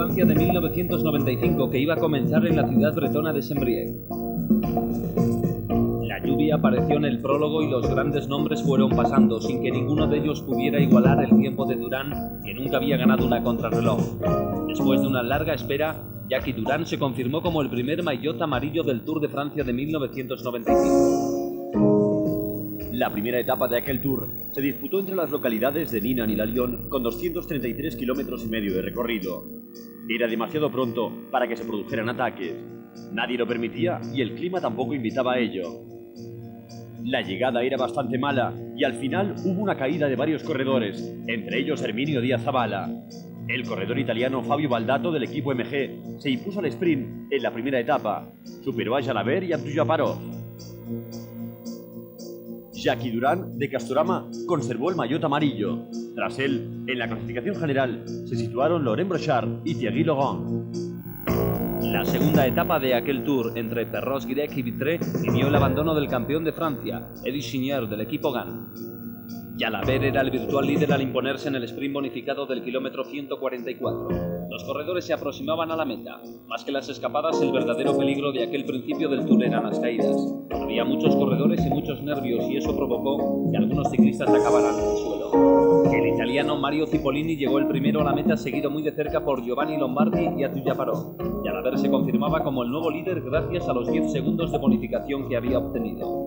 Francia de 1995 que iba a comenzar en la ciudad bretona de Saint-Brieuc. La lluvia apareció en el prólogo y los grandes nombres fueron pasando sin que ninguno de ellos pudiera igualar el tiempo de Durán, que nunca había ganado una contrarreloj. Después de una larga espera, Jackie Durán se confirmó como el primer maillot amarillo del Tour de Francia de 1995. La primera etapa de aquel Tour se disputó entre las localidades de Nîmes y La Lyon con 233 kilómetros y medio de recorrido. Era demasiado pronto para que se produjeran ataques. Nadie lo permitía y el clima tampoco invitaba a ello. La llegada era bastante mala y al final hubo una caída de varios corredores, entre ellos Herminio Díaz Zabala. El corredor italiano Fabio Baldato del equipo MG se impuso al sprint en la primera etapa, superó a Jalabert y a Tujaparov. Jackie Durán de Castorama conservó el maillot amarillo. Tras él, en la clasificación general, se situaron Laurent Brochard y Thierry Laurent. La segunda etapa de aquel Tour entre Perros-Guirec y Vitré vivió el abandono del campeón de Francia, Eddy Chinier del equipo GAN. Jalabert era el virtual líder al imponerse en el sprint bonificado del kilómetro 144. Los corredores se aproximaban a la meta. Más que las escapadas, el verdadero peligro de aquel principio del Tour eran las caídas. Había muchos corredores y muchos nervios y eso provocó que algunos ciclistas acabaran en el suelo. El italiano Mario Cipollini llegó el primero a la meta, seguido muy de cerca por Giovanni Lombardi y Tujaparov. Jalabert se confirmaba como el nuevo líder gracias a los 10 segundos de bonificación que había obtenido.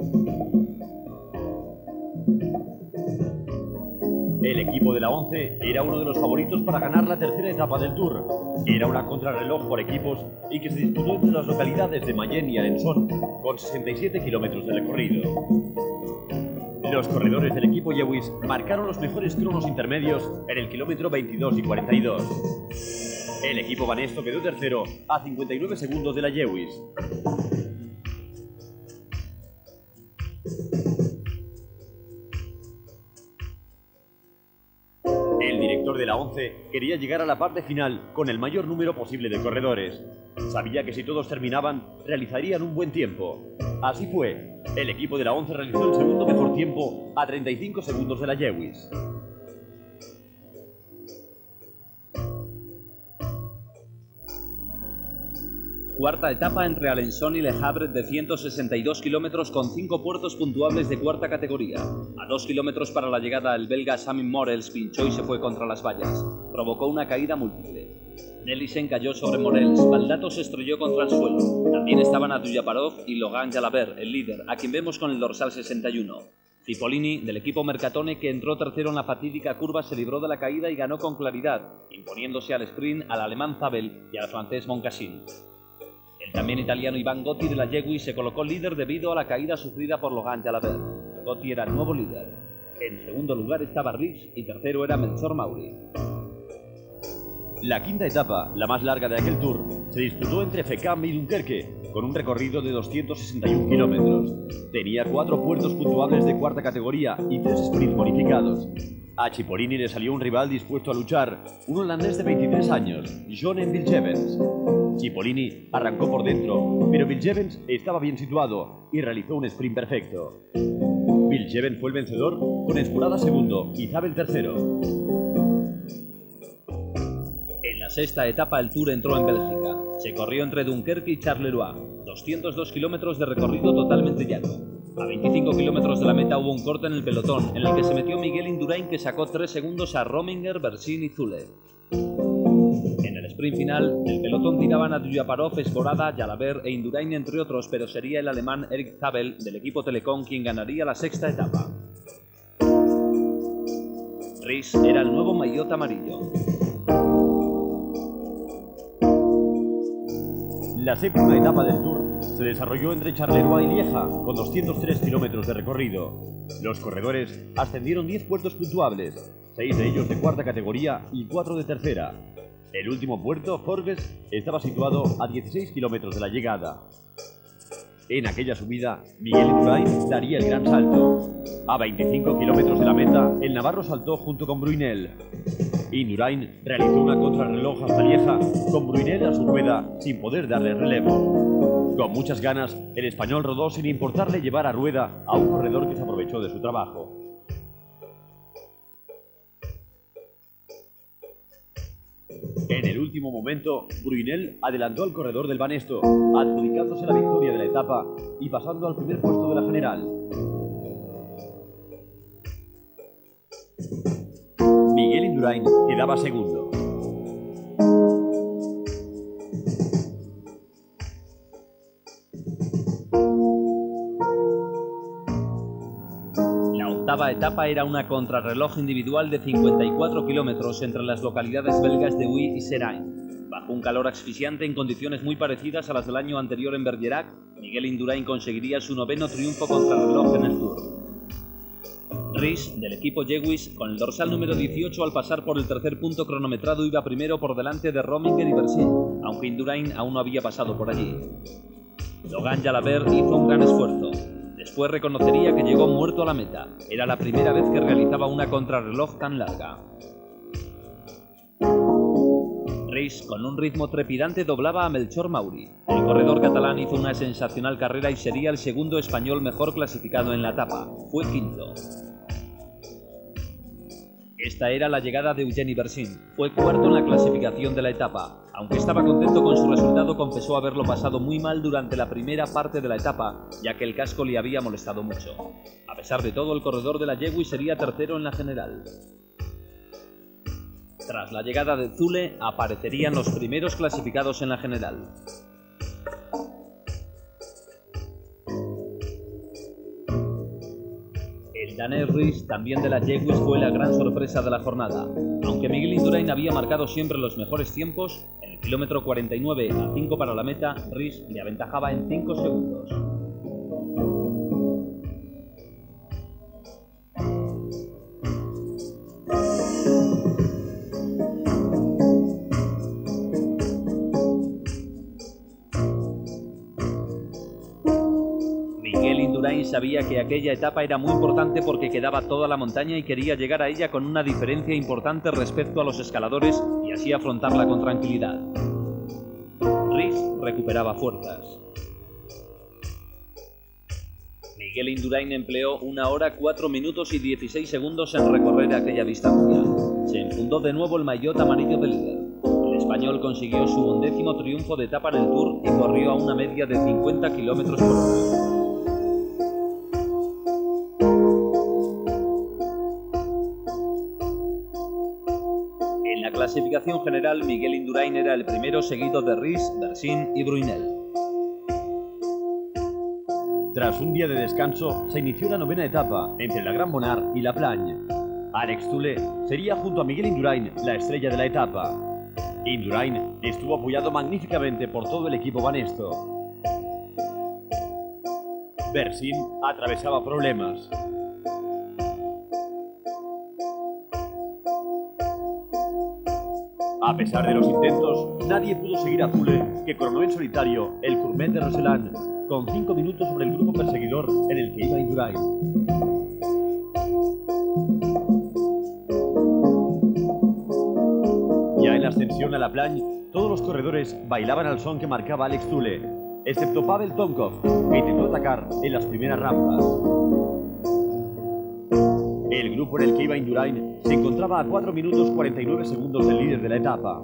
El equipo de la ONCE era uno de los favoritos para ganar la tercera etapa del Tour. Era una contrarreloj por equipos y que se disputó entre las localidades de Mayenne y Alençon, con 67 kilómetros de recorrido. Los corredores del equipo Lewis marcaron los mejores cronos intermedios en el kilómetro 22 y 42. El equipo Banesto quedó tercero a 59 segundos de la Lewis. El director de la ONCE quería llegar a la parte final con el mayor número posible de corredores. Sabía que si todos terminaban, realizarían un buen tiempo. Así fue. El equipo de la ONCE realizó el segundo mejor tiempo a 35 segundos de la Lewis. Cuarta etapa entre Alençon y Le Havre de 162 kilómetros con 5 puertos puntuables de cuarta categoría. A 2 kilómetros para la llegada, el belga Sami Morels pinchó y se fue contra las vallas. Provocó una caída múltiple. Nelissen cayó sobre Morels, Baldato se estrelló contra el suelo. También estaban Tujaparov y Laurent Jalabert, el líder, a quien vemos con el dorsal 61. Cipollini, del equipo Mercatone, que entró tercero en la fatídica curva, se libró de la caída y ganó con claridad, imponiéndose al sprint al alemán Zabel y al francés Moncassin. El también italiano Ivan Gotti de la Lewis se colocó líder debido a la caída sufrida por Laurent Jalabert. Gotti era el nuevo líder. En segundo lugar estaba Rix y tercero era Melchor Mauri. La quinta etapa, la más larga de aquel Tour, se disputó entre Fécamp y Dunkerque, con un recorrido de 261 kilómetros. Tenía 4 puertos puntuables de cuarta categoría y 3 sprints bonificados. A Cipollini le salió un rival dispuesto a luchar, un holandés de 23 años, John Biljevens. Cipollini arrancó por dentro, pero Biljevens estaba bien situado y realizó un sprint perfecto. Biljevens fue el vencedor con Escurada segundo y Zabel tercero. En la sexta etapa el Tour entró en Bélgica. Se corrió entre Dunkerque y Charleroi, 202 kilómetros de recorrido totalmente llano. A 25 kilómetros de la meta hubo un corte en el pelotón, en el que se metió Miguel Indurain, que sacó 3 segundos a Rominger, Bersin y Zule. En el sprint final, el pelotón tiraban a Tujaparov, Escorada, Jalabert e Indurain, entre otros, pero sería el alemán Eric Zabel, del equipo Telecom, quien ganaría la sexta etapa. Rix era el nuevo maillot amarillo. La séptima etapa del Tour se desarrolló entre Charleroi y Lieja, con 203 kilómetros de recorrido. Los corredores ascendieron 10 puertos puntuables, 6 de ellos de cuarta categoría y 4 de tercera. El último puerto, Forbes, estaba situado a 16 kilómetros de la llegada. En aquella subida, Miguel Indurain daría el gran salto. A 25 kilómetros de la meta, el navarro saltó junto con Brunel. Indurain realizó una contrarreloj hasta Lieja, con Brunel a su rueda sin poder darle relevo. Con muchas ganas, el español rodó sin importarle llevar a rueda a un corredor que se aprovechó de su trabajo. En el último momento, Brunel adelantó al corredor del Banesto, adjudicándose la victoria de la etapa y pasando al primer puesto de la general. Miguel Indurain quedaba segundo. La octava etapa era una contrarreloj individual de 54 kilómetros entre las localidades belgas de Huy y Seraing. Bajo un calor asfixiante en condiciones muy parecidas a las del año anterior en Bergerac, Miguel Indurain conseguiría su 9º triunfo contrarreloj en el Tour. Ries, del equipo Jewish, con el dorsal número 18 al pasar por el tercer punto cronometrado iba primero por delante de Rominger y Bersin, aunque Indurain aún no había pasado por allí. Logan Jalabert hizo un gran esfuerzo. Después reconocería que llegó muerto a la meta. Era la primera vez que realizaba una contrarreloj tan larga. Ries, con un ritmo trepidante, doblaba a Melchor Mauri. El corredor catalán hizo una sensacional carrera y sería el segundo español mejor clasificado en la etapa. Fue quinto. Esta era la llegada de Eugeni Bersin. Fue cuarto en la clasificación de la etapa. Aunque estaba contento con su resultado, confesó haberlo pasado muy mal durante la primera parte de la etapa, ya que el casco le había molestado mucho. A pesar de todo, el corredor de la Jewish sería tercero en la general. Tras la llegada de Zule, aparecerían los primeros clasificados en la general. El danés Ries, también de la Jewish, fue la gran sorpresa de la jornada. Aunque Miguel Indurain había marcado siempre los mejores tiempos, en el kilómetro 49 a 5 para la meta, Ries le aventajaba en 5 segundos. Miguel Indurain sabía que aquella etapa era muy importante porque quedaba toda la montaña y quería llegar a ella con una diferencia importante respecto a los escaladores y así afrontarla con tranquilidad. Ries recuperaba fuerzas. Miguel Indurain empleó 1 hora 4 minutos y 16 segundos en recorrer aquella distancia. Se enfundó de nuevo el maillot amarillo de líder. El español consiguió su 11º triunfo de etapa en el Tour y corrió a una media de 50 km por hora. En la clasificación general, Miguel Indurain era el primero, seguido de Ries, Bersin y Brunel. Tras un día de descanso, se inició la 9ª etapa entre la Gran Bonnard y la Plagne. Alex Zule sería junto a Miguel Indurain la estrella de la etapa. Indurain estuvo apoyado magníficamente por todo el equipo Banesto. Bersin atravesaba problemas. A pesar de los intentos, nadie pudo seguir a Zule, que coronó en solitario el Courmet de Roseland, con 5 minutos sobre el grupo perseguidor en el que iba Indurain. Ya en la ascensión a la Plagne, todos los corredores bailaban al son que marcaba Alex Zule, excepto Pavel Tonkov, que intentó atacar en las primeras rampas. El grupo en el que iba Indurain se encontraba a 4 minutos 49 segundos del líder de la etapa.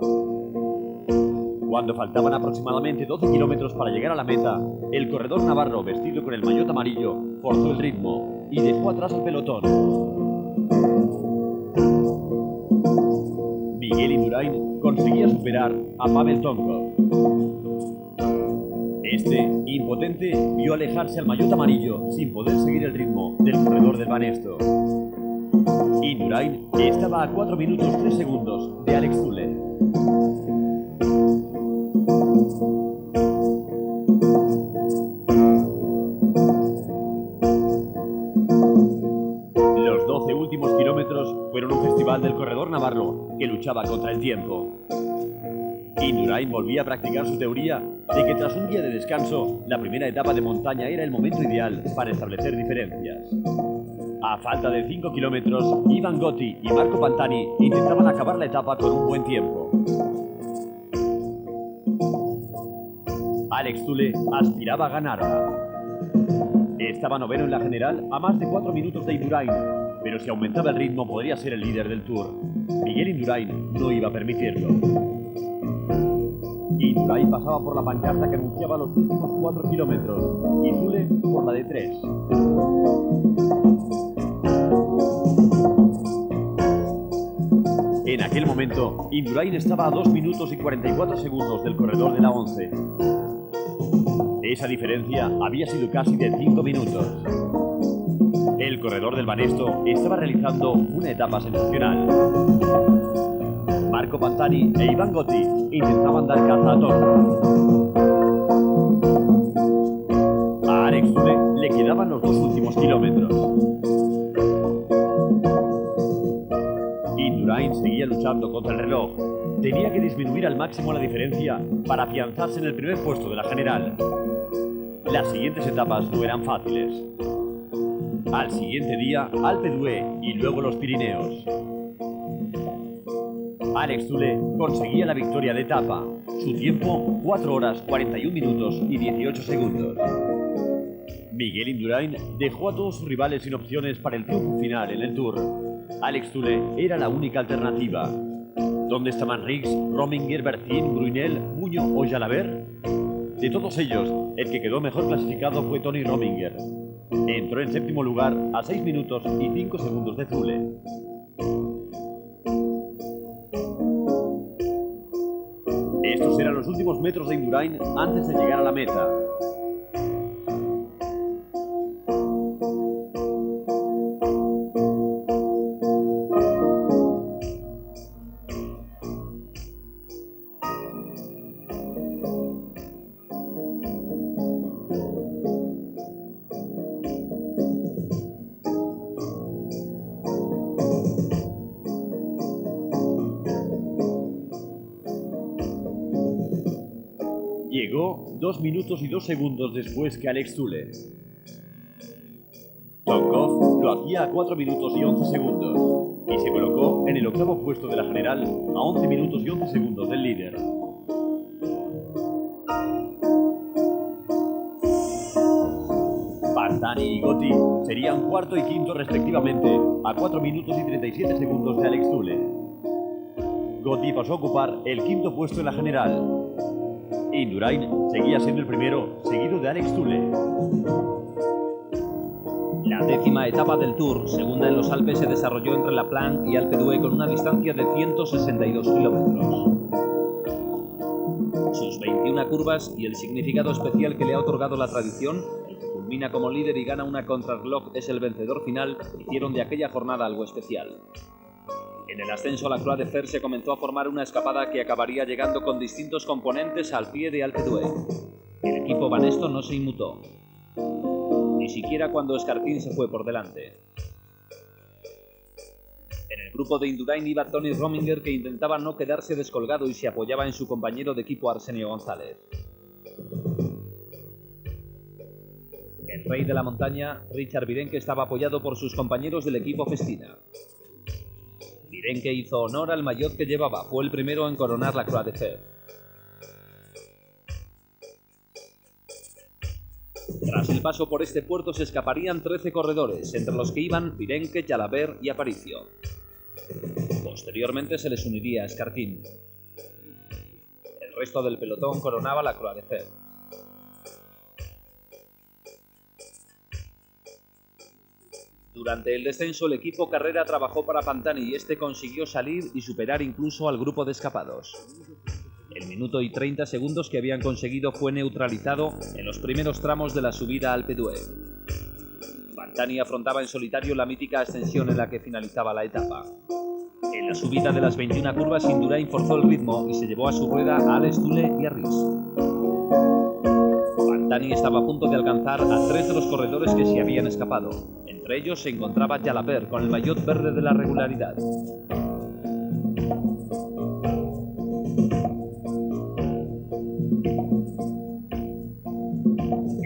Cuando faltaban aproximadamente 12 kilómetros para llegar a la meta, el corredor navarro, vestido con el maillot amarillo, forzó el ritmo y dejó atrás al pelotón. Miguel Indurain conseguía superar a Pavel Tonkov. Este, impotente, vio alejarse al maillot amarillo sin poder seguir el ritmo del corredor del Banesto. Indurain estaba a 4 minutos 3 segundos de Alex Zule. Los 12 últimos kilómetros fueron un festival del corredor navarro que luchaba contra el tiempo. Indurain volvía a practicar su teoría de que tras un día de descanso, la primera etapa de montaña era el momento ideal para establecer diferencias. A falta de 5 kilómetros, Ivan Gotti y Marco Pantani intentaban acabar la etapa con un buen tiempo. Alex Zule aspiraba a ganarla. Estaba noveno en la general a más de 4 minutos de Indurain, pero si aumentaba el ritmo podría ser el líder del Tour. Miguel Indurain no iba a permitirlo. Indurain pasaba por la pancarta que anunciaba los últimos 4 kilómetros y Zule por la de 3. En aquel momento, Indurain estaba a 2 minutos y 44 segundos del corredor de la 11. Esa diferencia había sido casi de 5 minutos. El corredor del Banesto estaba realizando una etapa sensacional. Marco Pantani e Ivan Gotti intentaban dar caza a Toro. A Alex Zule le quedaban los 2 últimos kilómetros. Indurain seguía luchando contra el reloj. Tenía que disminuir al máximo la diferencia para afianzarse en el primer puesto de la general. Las siguientes etapas no eran fáciles. Al siguiente día, Alpe d'Huez y luego los Pirineos. Alex Zule conseguía la victoria de etapa. Su tiempo, 4 horas, 41 minutos y 18 segundos. Miguel Indurain dejó a todos sus rivales sin opciones para el triunfo final en el Tour. Alex Zule era la única alternativa. ¿Dónde estaban Riggs, Rominger, Bertin, Brunel, Muño o Jalabert? De todos ellos, el que quedó mejor clasificado fue Tony Rominger. Entró en 7º lugar a 6 minutos y 5 segundos de Zule. Estos eran los últimos metros de Indurain antes de llegar a la meta. Llegó 2 minutos y 2 segundos después que Alex Zule. Tonkov lo hacía a 4 minutos y 11 segundos y se colocó en el 8º puesto de la general a 11 minutos y 11 segundos del líder. Pantani y Gotti serían 4º y 5º respectivamente a 4 minutos y 37 segundos de Alex Zule. Gotti pasó a ocupar el 5º puesto en la general. Indurain seguía siendo el primero, seguido de Alex Zule. La 10ª etapa del Tour, segunda en los Alpes, se desarrolló entre La Planche y Alpe d'Huez con una distancia de 162 kilómetros. Sus 21 curvas y el significado especial que le ha otorgado la tradición, el que culmina como líder y gana una contrarreloj es el vencedor final, hicieron de aquella jornada algo especial. En el ascenso a la Croix de Fer se comenzó a formar una escapada que acabaría llegando con distintos componentes al pie de Alpe d'Huez. El equipo Banesto no se inmutó, ni siquiera cuando Escartín se fue por delante. En el grupo de Indurain iba Tony Rominger, que intentaba no quedarse descolgado y se apoyaba en su compañero de equipo Arsenio González. El rey de la montaña, Richard Virenque, estaba apoyado por sus compañeros del equipo Festina. Virenque hizo honor al maillot que llevaba, fue el primero en coronar la Croix de Fer. Tras el paso por este puerto se escaparían 13 corredores, entre los que iban Virenque, Jalabert y Aparicio. Posteriormente se les uniría Escartín. El resto del pelotón coronaba la Croix de Fer. Durante el descenso, el equipo Carrera trabajó para Pantani y este consiguió salir y superar incluso al grupo de escapados. El minuto y 30 segundos que habían conseguido fue neutralizado en los primeros tramos de la subida a Alpe d'Huez. Pantani afrontaba en solitario la mítica ascensión en la que finalizaba la etapa. En la subida de las 21 curvas, Indurain forzó el ritmo y se llevó a su rueda a Alex Zule y a Riggs. Pantani estaba a punto de alcanzar a 3 de los corredores que se habían escapado. Entre ellos se encontraba Jalabert con el maillot verde de la regularidad.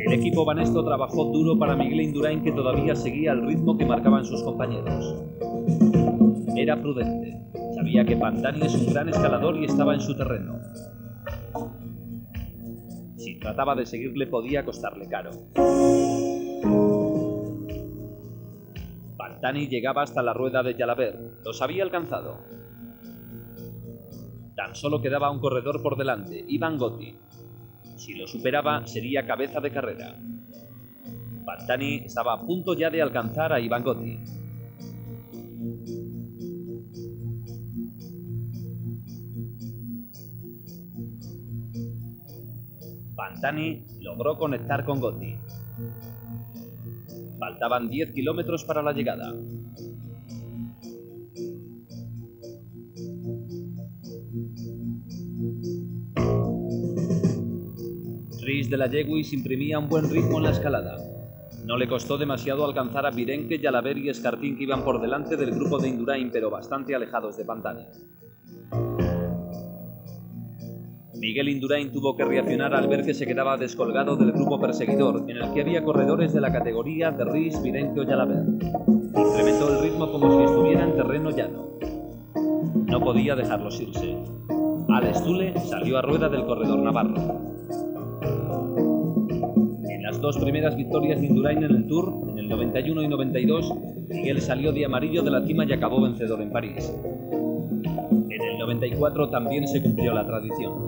El equipo Banesto trabajó duro para Miguel Indurain, que todavía seguía el ritmo que marcaban sus compañeros. Era prudente, sabía que Pantani es un gran escalador y estaba en su terreno. Si trataba de seguirle podía costarle caro. Pantani llegaba hasta la rueda de Jalabert, los había alcanzado. Tan solo quedaba un corredor por delante, Ivan Gotti. Si lo superaba, sería cabeza de carrera. Pantani estaba a punto ya de alcanzar a Ivan Gotti. Pantani logró conectar con Gotti. Faltaban 10 kilómetros para la llegada. Rhys de la Jewish imprimía un buen ritmo en la escalada. No le costó demasiado alcanzar a Virenque, Jalabert y Escartín, que iban por delante del grupo de Indurain, pero bastante alejados de Pantani. Miguel Indurain tuvo que reaccionar al ver que se quedaba descolgado del grupo perseguidor, en el que había corredores de la categoría de Rhys, Virenque o Jalabert. Incrementó el ritmo como si estuviera en terreno llano. No podía dejarlos irse. Alex Zülle salió a rueda del corredor navarro. En las dos primeras victorias de Indurain en el Tour, en el 91 y 92, Miguel salió de amarillo de la cima y acabó vencedor en París. En el 94 también se cumplió la tradición.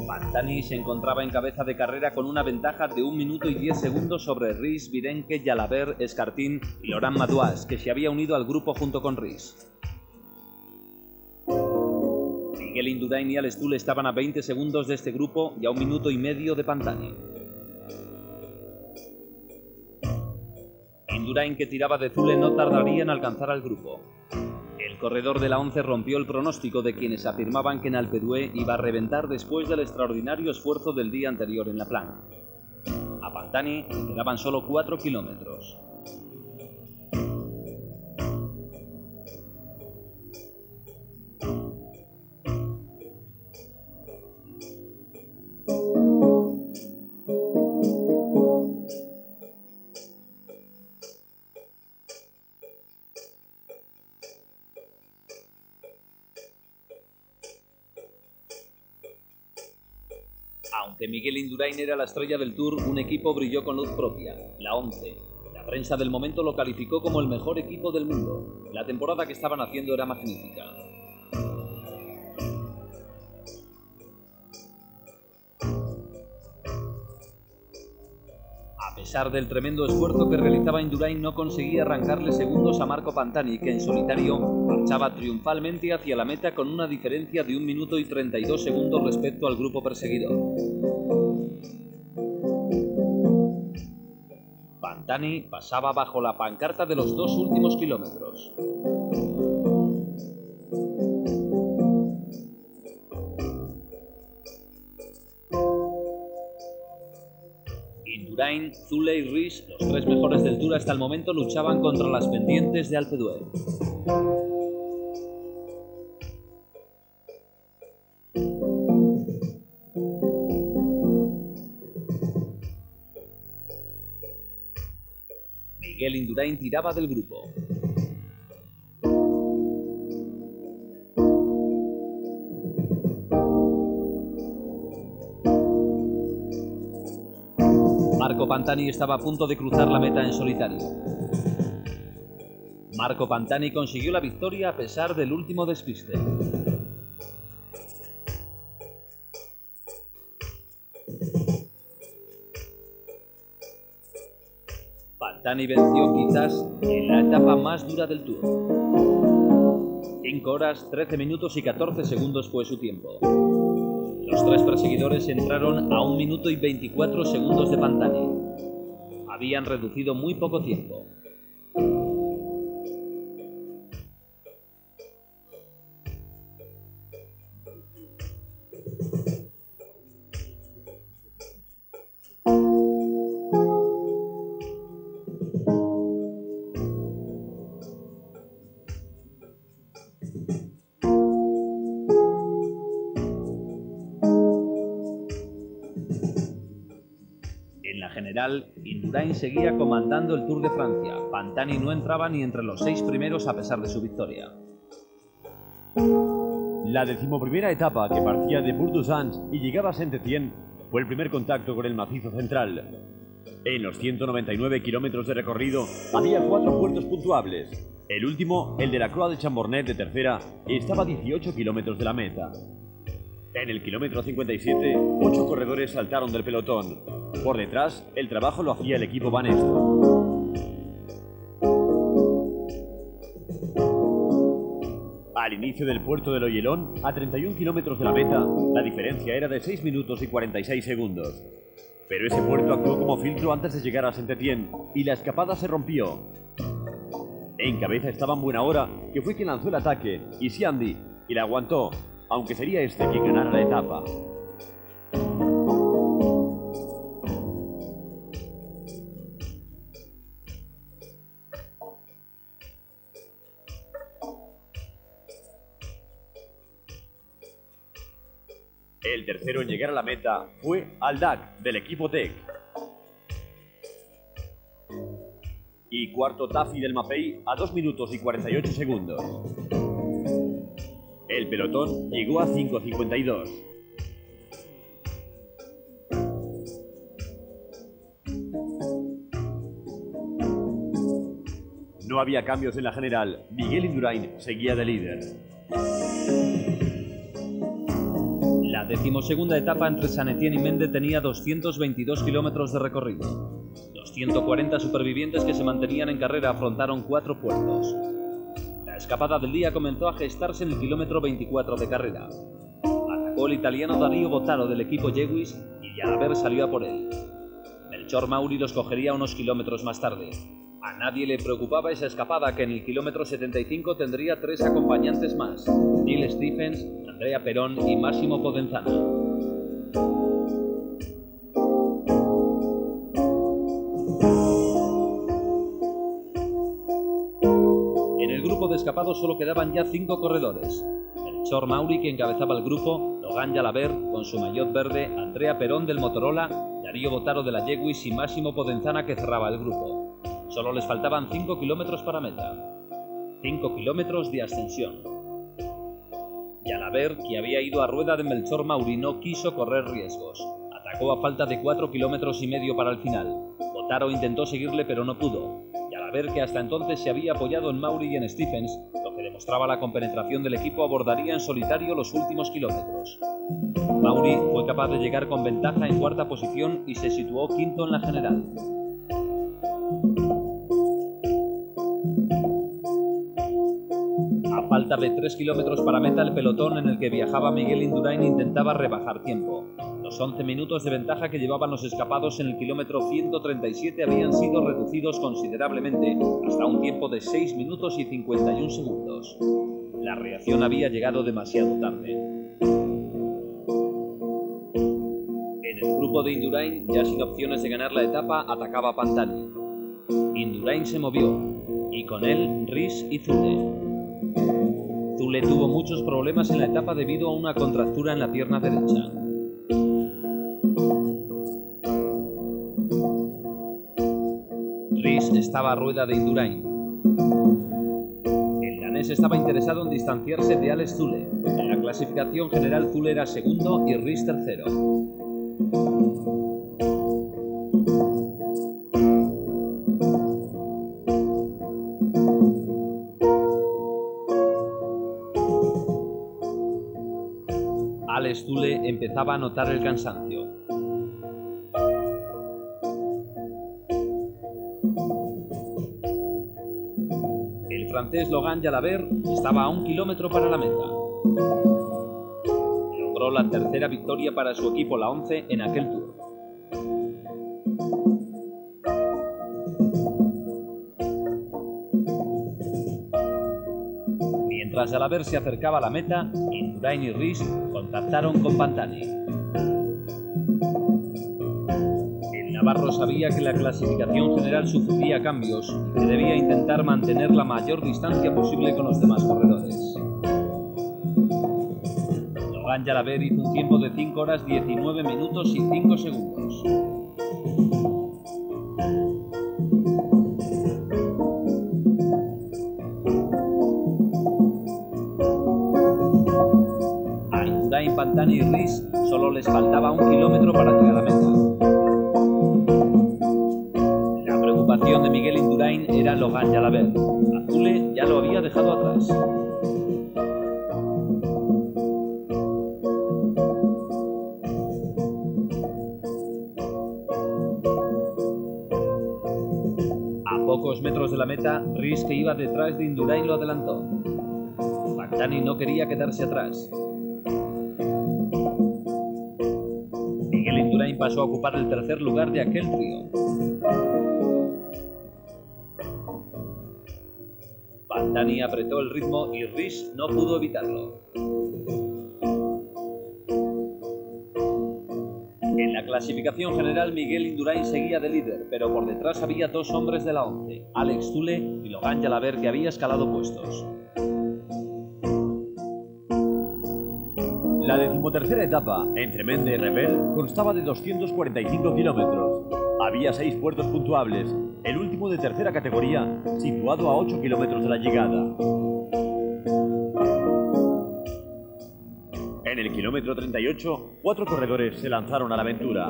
Pantani se encontraba en cabeza de carrera con una ventaja de 1 minuto y 10 segundos sobre Rhys, Virenque, Jalabert, Escartín y Laurent Madouas, que se había unido al grupo junto con Rhys. Miguel Indurain y Alex Zülle estaban a 20 segundos de este grupo y a 1 minuto y medio de Pantani. Indurain, que tiraba de Zülle, no tardaría en alcanzar al grupo. El corredor de la 11 rompió el pronóstico de quienes afirmaban que en Alpe d'Huez iba a reventar después del extraordinario esfuerzo del día anterior en La Planche. A Pantani le quedaban solo 4 kilómetros. Aunque Miguel Indurain era la estrella del Tour, un equipo brilló con luz propia, la 11. La prensa del momento lo calificó como el mejor equipo del mundo. La temporada que estaban haciendo era magnífica. A pesar del tremendo esfuerzo que realizaba Indurain, no conseguía arrancarle segundos a Marco Pantani, que en solitario marchaba triunfalmente hacia la meta con una diferencia de 1 minuto y 32 segundos respecto al grupo perseguidor. Pantani pasaba bajo la pancarta de los 2 últimos kilómetros. Indurain, Zülle y Rhys, los 3 mejores del Tour hasta el momento, luchaban contra las pendientes de Alpe d'Huez. Miguel Indurain tiraba del grupo. Marco Pantani estaba a punto de cruzar la meta en solitario. Marco Pantani consiguió la victoria a pesar del último despiste. Pantani venció quizás en la etapa más dura del Tour. 5 horas, 13 minutos y 14 segundos fue su tiempo. Los 3 perseguidores entraron a 1 minuto y 24 segundos de Pantani. Habían reducido muy poco tiempo. En la general, Indurain seguía comandando el Tour de Francia. Pantani no entraba ni entre los 6 primeros a pesar de su victoria. La 11ª etapa, que partía de Bourg-du-Sanz y llegaba a Saint-Étienne, fue el primer contacto con el macizo central. En los 199 kilómetros de recorrido había 4 puertos puntuables. El último, el de la Croix de Chambornet de tercera, estaba a 18 kilómetros de la meta. En el kilómetro 57, 8 corredores saltaron del pelotón. Por detrás, el trabajo lo hacía el equipo Banesto. Al inicio del puerto de Loyelón, a 31 kilómetros de la meta, la diferencia era de 6 minutos y 46 segundos. Pero ese puerto actuó como filtro antes de llegar a Saint-Étienne y la escapada se rompió. En cabeza estaba en buena hora, que fue quien lanzó el ataque, y Siandi, y la aguantó, aunque sería este quien ganara la etapa. El tercero en llegar a la meta fue Aldag, del equipo Tech. Y cuarto Tafi del Mapei a 2 minutos y 48 segundos. El pelotón llegó a 5:52. No había cambios en la general. Miguel Indurain seguía de líder. La 12ª etapa entre Saint-Étienne y Mende tenía 222 kilómetros de recorrido. Los 140 supervivientes que se mantenían en carrera afrontaron 4 puertos. La escapada del día comenzó a gestarse en el kilómetro 24 de carrera. Atacó el italiano Dario Botaro del equipo Lewis y Jalabert salió a por él. Melchor Mauri los cogería unos kilómetros más tarde. A nadie le preocupaba esa escapada, que en el kilómetro 75 tendría 3 acompañantes más: Neil Stephens, Andrea Perón y Massimo Podenzana. En el grupo de escapados solo quedaban ya 5 corredores: Melchor Mauri, que encabezaba el grupo, Logan Jalabert con su maillot verde, Andrea Perón del Motorola, Dario Botaro de la Lewis y Massimo Podenzana, que cerraba el grupo. Solo les faltaban 5 kilómetros para meta. 5 kilómetros de ascensión. Jalabert, que había ido a rueda de Melchor Mauri, no quiso correr riesgos. Atacó a falta de 4,5 kilómetros para el final. Botaro intentó seguirle, pero no pudo. Jalabert, que hasta entonces se había apoyado en Mauri y en Stephens, lo que demostraba la compenetración del equipo, abordaría en solitario los últimos kilómetros. Mauri fue capaz de llegar con ventaja en 4ª posición y se situó 5º en la general. A falta de 3 kilómetros para meta, el pelotón en el que viajaba Miguel Indurain intentaba rebajar tiempo. Los 11 minutos de ventaja que llevaban los escapados en el kilómetro 137 habían sido reducidos considerablemente hasta un tiempo de 6 minutos y 51 segundos. La reacción había llegado demasiado tarde. En el grupo de Indurain, ya sin opciones de ganar la etapa, atacaba Pantani. Indurain se movió, y con él Ries y Zule. Zule tuvo muchos problemas en la etapa debido a una contractura en la pierna derecha. Ries estaba a rueda de Indurain. El danés estaba interesado en distanciarse de Alex Zule. En la clasificación general, Zule era segundo y Ries tercero. Alex Zule empezaba a notar el cansancio. El francés Logan Jalabert estaba a 1 kilómetro para la meta. Logró la 3ª victoria para su equipo, la 11, en aquel Tour. Mientras Jalabert se acercaba a la meta, Indurain y Ries contactaron con Pantani. El navarro sabía que la clasificación general sufriría cambios y que debía intentar mantener la mayor distancia posible con los demás corredores. Logan Jalabert hizo un tiempo de 5 horas 19 minutos y 5 segundos. Pantani y Rhys solo les faltaba 1 kilómetro para llegar a meta. La preocupación de Miguel Indurain era Logan Jalabert. Azule ya lo había dejado atrás. A pocos metros de la meta, Rhys, que iba detrás de Indurain, lo adelantó. Pantani no quería quedarse atrás. Miguel Indurain pasó a ocupar el tercer lugar de aquel trío. Pantani apretó el ritmo y Rhys no pudo evitarlo. En la clasificación general, Miguel Indurain seguía de líder, pero por detrás había 2 hombres de la 11, Alex Zülle y Logan Jalabert, que había escalado puestos. La 13ª etapa, entre Mende y Rebel, constaba de 245 kilómetros. Había 6 puertos puntuables, el último de tercera categoría, situado a 8 kilómetros de la llegada. En el kilómetro 38, 4 corredores se lanzaron a la aventura.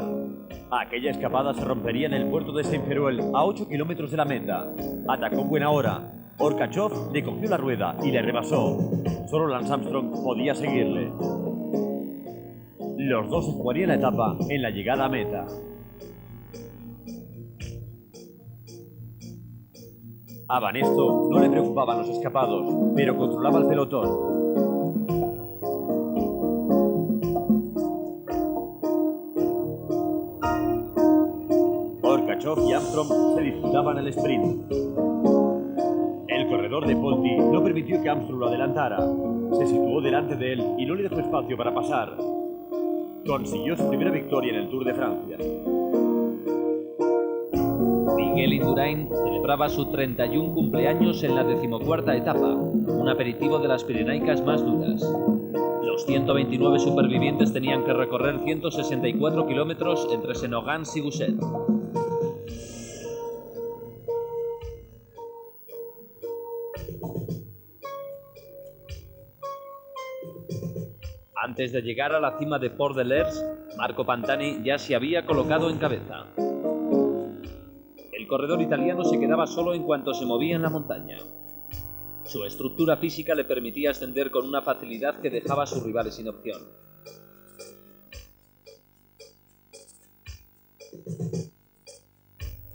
Aquella escapada se rompería en el puerto de Saint-Feruel, a 8 kilómetros de la meta. Atacó en buena hora. Orkachov le cogió la rueda y le rebasó. Solo Lance Armstrong podía seguirle. Los dos se jugarían la etapa en la llegada a meta. A Banesto no le preocupaban los escapados, pero controlaba el pelotón. Orkachov y Armstrong se disputaban el sprint. El corredor de Polti no permitió que Armstrong lo adelantara. Se situó delante de él y no le dejó espacio para pasar. Consiguió su primera victoria en el Tour de Francia. Miguel Indurain celebraba su 31 cumpleaños en la 14ª etapa, un aperitivo de las Pirenaicas más duras. Los 129 supervivientes tenían que recorrer 164 kilómetros entre Senogans y Gousset. Antes de llegar a la cima de Port de l'Hers, Marco Pantani ya se había colocado en cabeza. El corredor italiano se quedaba solo en cuanto se movía en la montaña. Su estructura física le permitía ascender con una facilidad que dejaba a sus rivales sin opción.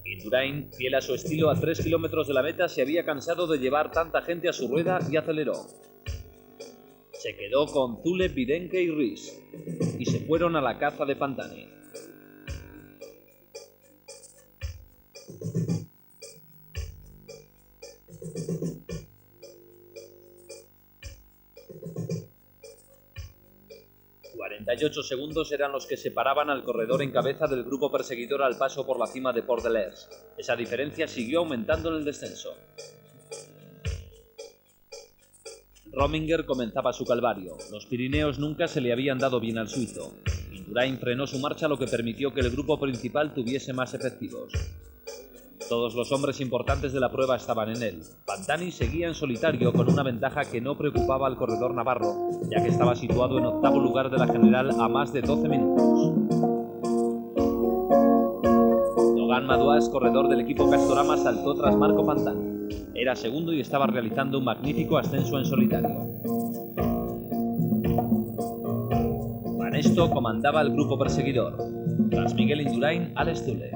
Indurain, fiel a su estilo, a 3 kilómetros de la meta se había cansado de llevar tanta gente a su rueda y aceleró. Se quedó con Zülle, Bidenke y Rhys, y se fueron a la caza de Pantani. ...48 segundos eran los que separaban al corredor en cabeza del grupo perseguidor al paso por la cima de Port de l'Hers. Esa diferencia siguió aumentando en el descenso. Rominger comenzaba su calvario. Los Pirineos nunca se le habían dado bien al suizo. Indurain frenó su marcha, lo que permitió que el grupo principal tuviese más efectivos. Todos los hombres importantes de la prueba estaban en él. Pantani seguía en solitario con una ventaja que no preocupaba al corredor navarro, ya que estaba situado en 8º lugar de la general a más de 12 minutos. Logan Madouas, corredor del equipo Castorama, saltó tras Marco Pantani. Era segundo y estaba realizando un magnífico ascenso en solitario. Banesto comandaba el grupo perseguidor. Tras Miguel Indurain, Alex Zülle.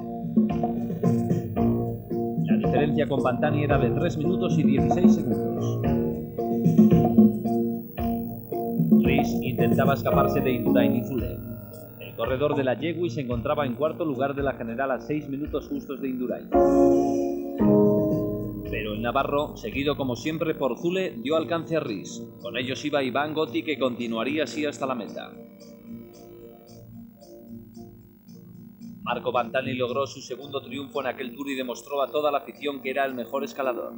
La diferencia con Pantani era de 3 minutos y 16 segundos. Rhys intentaba escaparse de Indurain y Zülle. El corredor de la Yegui se encontraba en 4º lugar de la general a 6 minutos justos de Indurain. Pero el navarro, seguido como siempre por Zülle, dio alcance a Rhys. Con ellos iba Iván Gotti, que continuaría así hasta la meta. Marco Pantani logró su segundo triunfo en aquel Tour y demostró a toda la afición que era el mejor escalador.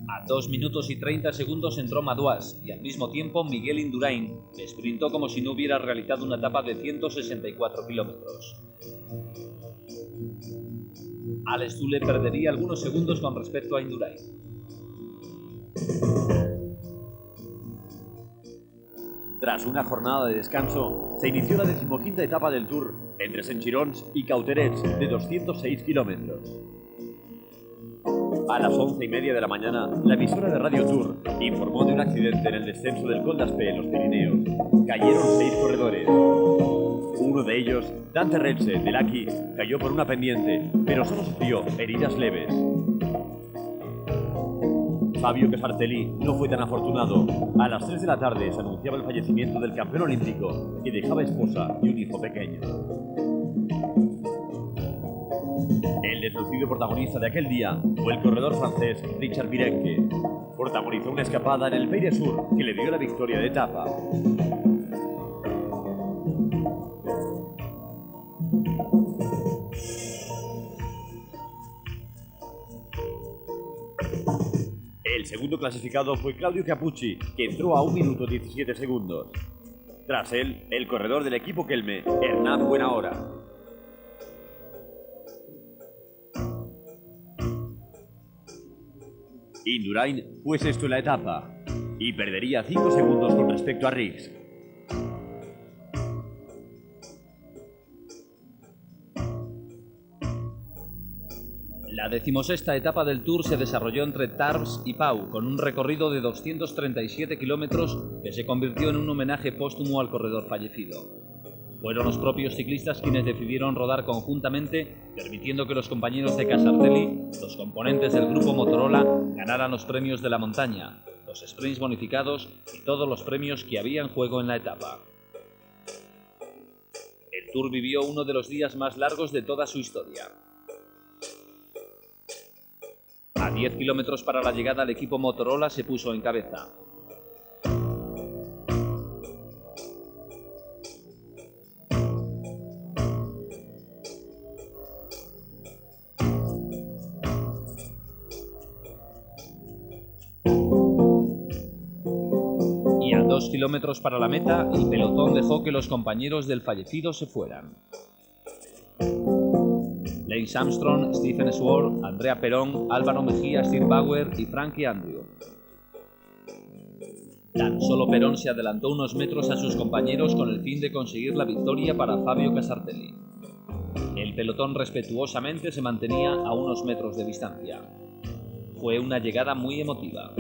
A 2 minutos y 30 segundos entró Madouas y al mismo tiempo Miguel Indurain, que sprintó como si no hubiera realizado una etapa de 164 kilómetros. Alex Zülle perdería algunos segundos con respecto a Indurain. Tras una jornada de descanso, se inició la 15ª etapa del Tour entre Saint-Girons y Cauterets de 206 kilómetros. A las 11:30 de la mañana, la emisora de Radio Tour informó de un accidente en el descenso del Col d'Aspet en los Pirineos. Cayeron 6 corredores. Uno de ellos, Dante Retze, de Lucky, cayó por una pendiente, pero solo sufrió heridas leves. Fabio Casartelli no fue tan afortunado. A las 3 de la tarde se anunciaba el fallecimiento del campeón olímpico, que dejaba esposa y un hijo pequeño. El deslucido protagonista de aquel día fue el corredor francés Richard Virenque. Protagonizó una escapada en el Pays de Sur que le dio la victoria de etapa. El segundo clasificado fue Claudio Capucci, que entró a 1 minuto 17 segundos. Tras él, el corredor del equipo Kelme, Hernán Buenahora. Indurain fue sexto en la etapa y perdería 5 segundos con respecto a Riggs. La 16ª etapa del Tour se desarrolló entre Tarbes y Pau, con un recorrido de 237 kilómetros que se convirtió en un homenaje póstumo al corredor fallecido. Fueron los propios ciclistas quienes decidieron rodar conjuntamente, permitiendo que los compañeros de Casartelli, los componentes del grupo Motorola, ganaran los premios de la montaña, los sprints bonificados y todos los premios que había en juego en la etapa. El Tour vivió uno de los días más largos de toda su historia. A 10 kilómetros para la llegada, el equipo Motorola se puso en cabeza. Y a 2 kilómetros para la meta, el pelotón dejó que los compañeros del fallecido se fueran. Lance Armstrong, Stephen Sword, Andrea Perón, Álvaro Mejía, Steve Bauer y Frankie Andrew. Tan solo Perón se adelantó unos metros a sus compañeros con el fin de conseguir la victoria para Fabio Casartelli. El pelotón respetuosamente se mantenía a unos metros de distancia. Fue una llegada muy emotiva.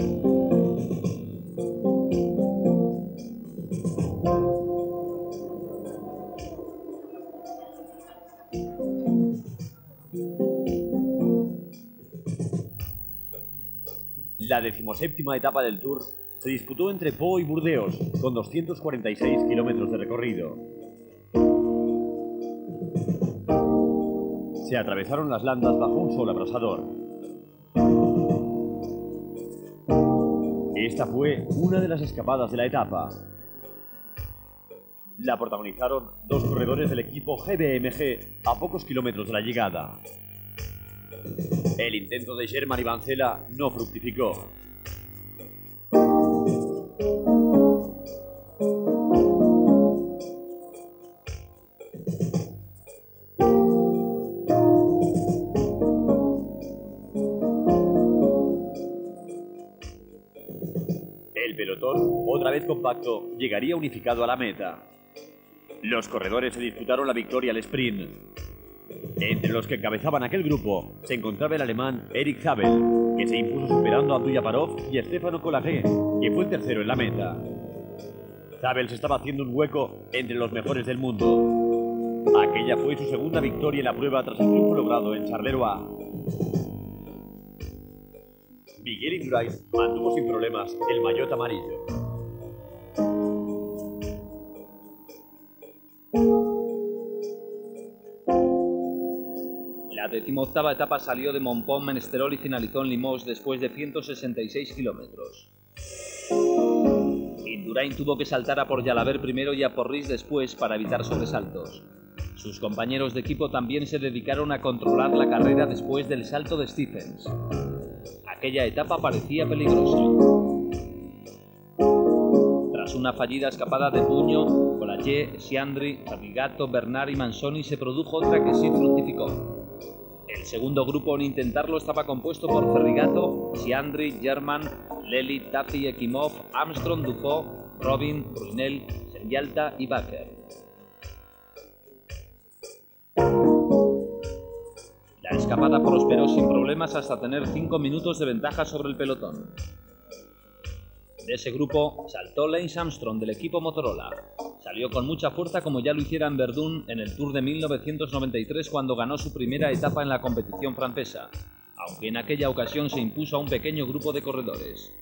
La 17ª etapa del Tour se disputó entre Pau y Burdeos, con 246 kilómetros de recorrido. Se atravesaron las landas bajo un sol abrasador. Esta fue una de las escapadas de la etapa. La protagonizaron 2 corredores del equipo GBMG a pocos kilómetros de la llegada. El intento de Germán Ivancela no fructificó. El pelotón, otra vez compacto, llegaría unificado a la meta. Los corredores se disputaron la victoria al sprint. Entre los que encabezaban aquel grupo se encontraba el alemán Erik Zabel, que se impuso superando a Abdullaparov y a Stefano Colagé, que fue el tercero en la meta. Zabel se estaba haciendo un hueco entre los mejores del mundo. Aquella fue su segunda victoria en la prueba tras el triunfo logrado en Charleroi. Miguel Indurain mantuvo sin problemas el maillot amarillo. La 18ª etapa salió de Montpont-Menesterol y finalizó en Limoges después de 166 kilómetros. Indurain tuvo que saltar a por Jalabert primero y a por Riz después para evitar sobresaltos. Sus compañeros de equipo también se dedicaron a controlar la carrera después del salto de Stephens. Aquella etapa parecía peligrosa. Tras una fallida escapada de Puño, Colagé, Siandri, Fabrigato, Bernard y Manzoni se produjo otra que sí fructificó. El El segundo grupo en intentarlo estaba compuesto por Ferrigato, Siandri, German, Lely, Tafi, Ekimov, Armstrong, Dufault, Robin, Brunel, Senyalta y Baker. La escapada prosperó sin problemas hasta tener 5 minutos de ventaja sobre el pelotón. De ese grupo saltó Lance Armstrong del equipo Motorola. Salió con mucha fuerza como ya lo hiciera en Verdun en el Tour de 1993 cuando ganó su primera etapa en la competición francesa, aunque en aquella ocasión se impuso a un pequeño grupo de corredores.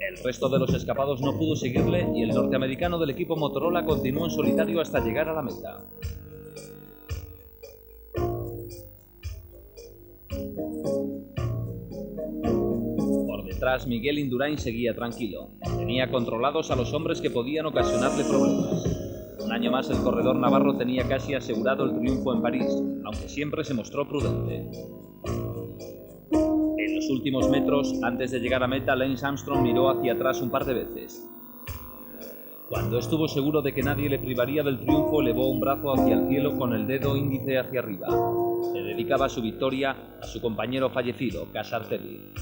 El resto de los escapados no pudo seguirle y el norteamericano del equipo Motorola continuó en solitario hasta llegar a la meta. Por detrás, Miguel Indurain seguía tranquilo. Tenía controlados a los hombres que podían ocasionarle problemas. Un año más el corredor navarro tenía casi asegurado el triunfo en París, aunque siempre se mostró prudente. En los últimos metros, antes de llegar a meta, Lance Armstrong miró hacia atrás un par de veces. Cuando estuvo seguro de que nadie le privaría del triunfo, elevó un brazo hacia el cielo con el dedo índice hacia arriba. Le dedicaba su victoria a su compañero fallecido, Casartelli.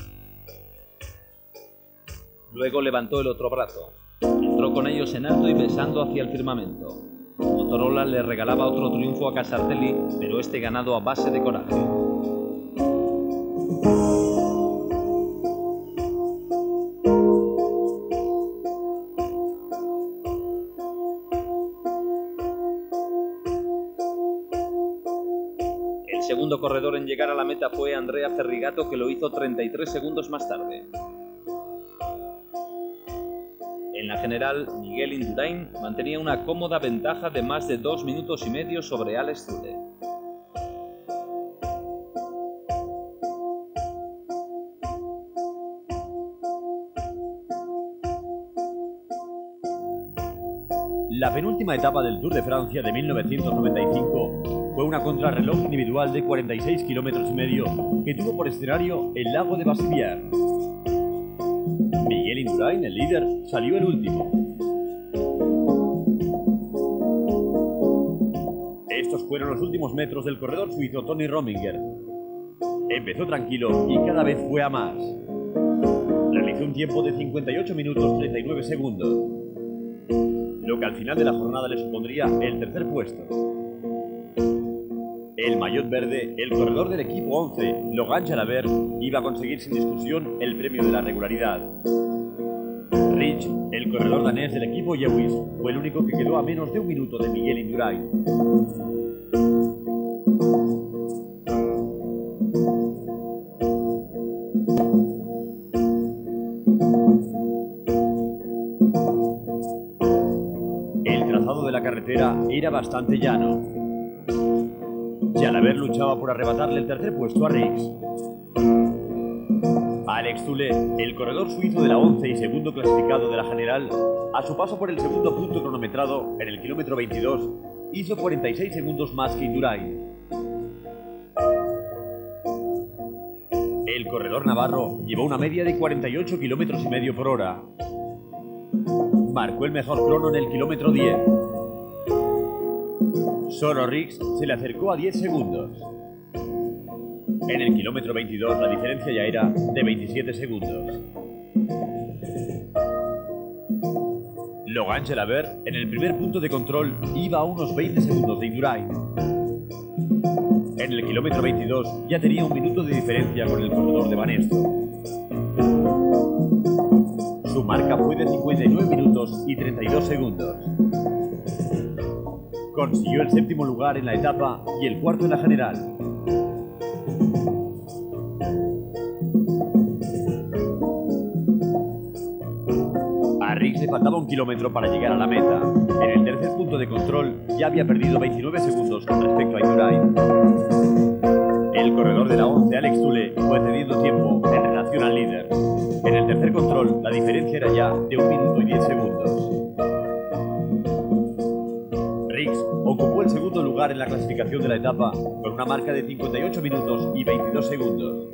Luego levantó el otro brazo. Entró con ellos en alto y besando hacia el firmamento. Motorola le regalaba otro triunfo a Casartelli, pero este ganado a base de coraje. El segundo corredor en llegar a la meta fue Andrea Ferrigato, que lo hizo 33 segundos más tarde. En la general, Miguel Indurain mantenía una cómoda ventaja de más de 2 minutos y medio sobre Alex Zülle. La penúltima etapa del Tour de Francia de 1995 fue una contrarreloj individual de 46 kilómetros y medio que tuvo por escenario el lago de Bassivière. Miguel Indurain, el líder, salió el último. Estos fueron los últimos metros del corredor suizo Tony Rominger. Empezó tranquilo y cada vez fue a más. Realizó un tiempo de 58 minutos 39 segundos, lo que al final de la jornada le supondría el tercer puesto. El maillot verde, el corredor del equipo 11, Logan Jalabert, iba a conseguir sin discusión el premio de la regularidad. Rich, el corredor danés del equipo Lewis, fue el único que quedó a menos de un minuto de Miguel Indurain. El trazado de la carretera era bastante llano. Jalabert luchaba por arrebatarle el tercer puesto a Riggs. Alex Zülle, el corredor suizo de la 11 y segundo clasificado de la general, a su paso por el segundo punto cronometrado en el kilómetro 22, hizo 46 segundos más que Indurain. El corredor navarro llevó una media de 48 kilómetros y medio por hora. Marcó el mejor crono en el kilómetro 10. Solo Riggs se le acercó a 10 segundos. En el kilómetro 22 la diferencia ya era de 27 segundos. Logan Jalabert, en el primer punto de control, iba a unos 20 segundos de Indurain. En el kilómetro 22 ya tenía un minuto de diferencia con el corredor de Banesto. Su marca fue de 59 minutos y 32 segundos. Consiguió el séptimo lugar en la etapa y el cuarto en la general. A Riggs le faltaba 1 kilómetro para llegar a la meta. En el tercer punto de control ya había perdido 29 segundos con respecto a Indurain. El corredor de la 11, Alex Zülle, fue cediendo tiempo en relación al líder. En el tercer control la diferencia era ya de 1 minuto y 10 segundos. Riggs ocupó el segundo lugar en la clasificación de la etapa con una marca de 58 minutos y 22 segundos.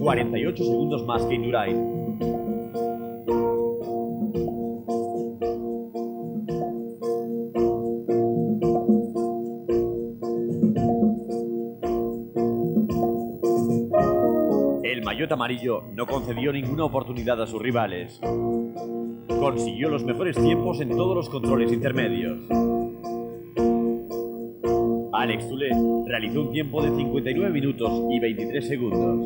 48 segundos más que Indurain. maillot amarillo no concedió ninguna oportunidad a sus rivales. Consiguió los mejores tiempos en todos los controles intermedios. Alex Zülle realizó un tiempo de 59 minutos y 23 segundos.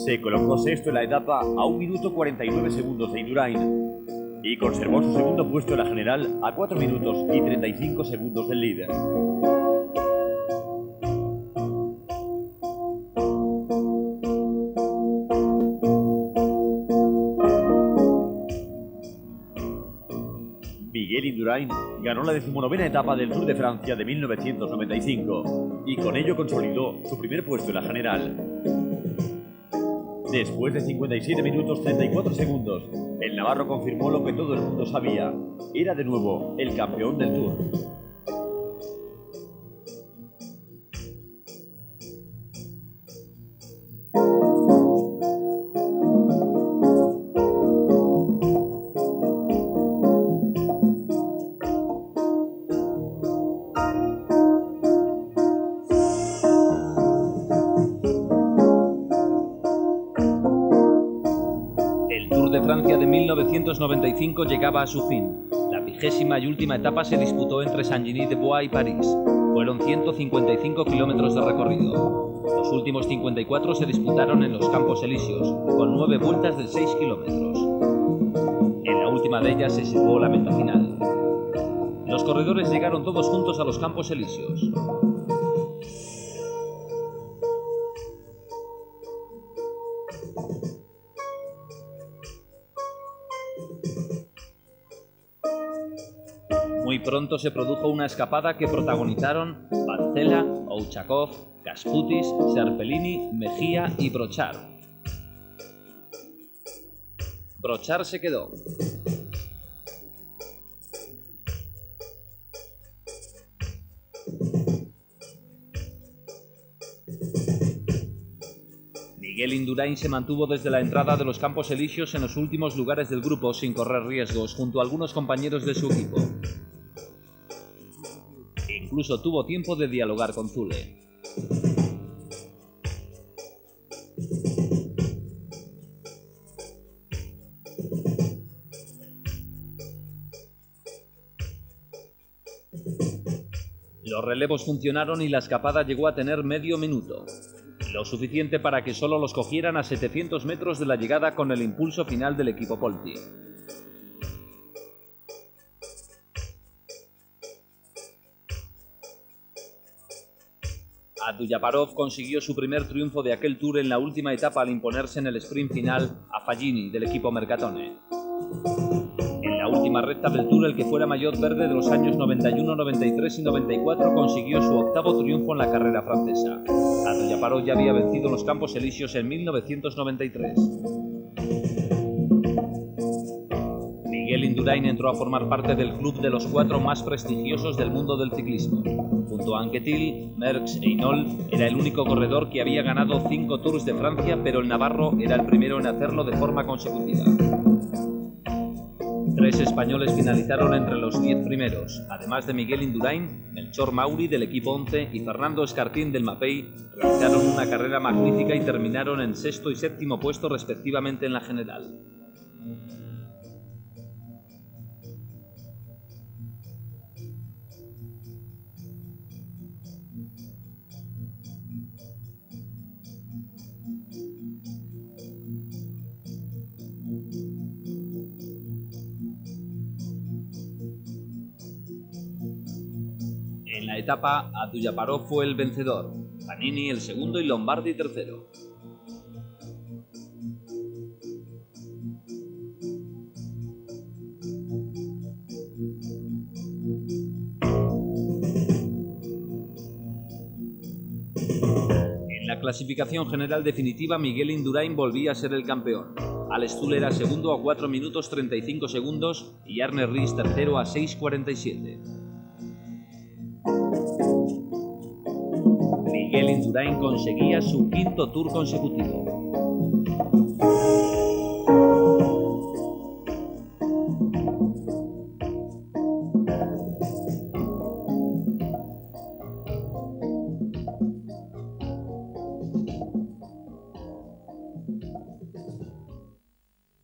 Se colocó sexto en la etapa a 1 minuto 49 segundos de Indurain y conservó su segundo puesto en la general a 4 minutos y 35 segundos del líder. Miguel Indurain ganó la 19ª etapa del Tour de Francia de 1995 y con ello consolidó su primer puesto en la general. Después de 57 minutos 34 segundos, el navarro confirmó lo que todo el mundo sabía: era de nuevo el campeón del Tour. De Francia de 1995 llegaba a su fin. La 20ª y última etapa se disputó entre Saint-Genis-de-Bois y París. Fueron 155 kilómetros de recorrido. Los últimos 54 se disputaron en los Campos Elíseos, con 9 vueltas de 6 kilómetros. En la última de ellas se situó la meta final. Los corredores llegaron todos juntos a los Campos Elíseos. Muy pronto se produjo una escapada que protagonizaron Barcela, Ouchakov, Kasputis, Serpellini, Mejía y Brochard. Brochard se quedó. Miguel Indurain se mantuvo desde la entrada de los Campos Elíseos en los últimos lugares del grupo sin correr riesgos junto a algunos compañeros de su equipo. Incluso tuvo tiempo de dialogar con Zülle. Los relevos funcionaron y la escapada llegó a tener medio minuto, lo suficiente para que solo los cogieran a 700 metros de la llegada con el impulso final del equipo Polti. Abdujaparov consiguió su primer triunfo de aquel Tour en la última etapa al imponerse en el sprint final a Fagini del equipo Mercatone. En la última recta del Tour, el que fuera maillot verde de los años 91, 93 y 94 consiguió su octavo triunfo en la carrera francesa. Abdujaparov ya había vencido en los Campos Elíseos en 1993. Miguel Indurain entró a formar parte del club de los 4 más prestigiosos del mundo del ciclismo. Junto a Anquetil, Merckx e Hinault, era el único corredor que había ganado 5 Tours de Francia, pero el navarro era el primero en hacerlo de forma consecutiva. 3 españoles finalizaron entre los 10 primeros. Además de Miguel Indurain, Melchor Mauri del equipo 11 y Fernando Escartín del Mapei realizaron una carrera magnífica y terminaron en 6º y 7º puesto respectivamente en la general. En la etapa, Abdujaparov fue el vencedor, Panini el segundo y Lombardi tercero. En la clasificación general definitiva, Miguel Indurain volvía a ser el campeón. Alex Zülle era segundo a 4 minutos 35 segundos y Arne Ries tercero a 6:47. Miguel Indurain conseguía su 5º Tour consecutivo.